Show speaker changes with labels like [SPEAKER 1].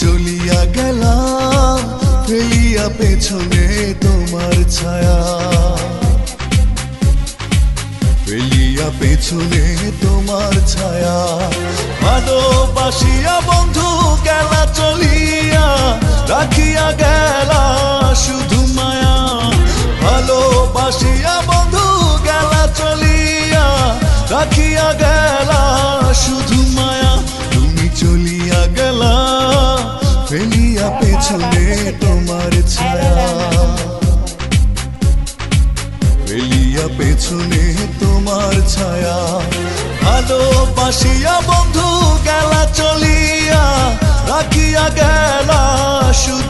[SPEAKER 1] চলিয়া গেলা ফেলিয়া পেছনে তোমার ছায়া, ফেলিয়া পেছনে তোমার ছায়া। ভালোবাসিয়া বন্ধু গেলা চলিয়া, রাখিয়া গেলা শুধু মায়া। ভালোবাসিয়া বন্ধু গেলা চলিয়া, রাখিয়া গেলা শুধু মায়া। তুমি চলিয়া গেলা ফেলিয়া পেছনে তোমার ছায়া, ফেলিয়া পেছনে তোমার ছায়া। ভালোবাসিয়া বন্ধু গেলা চলিয়া, রাখিয়া গেলা শুধু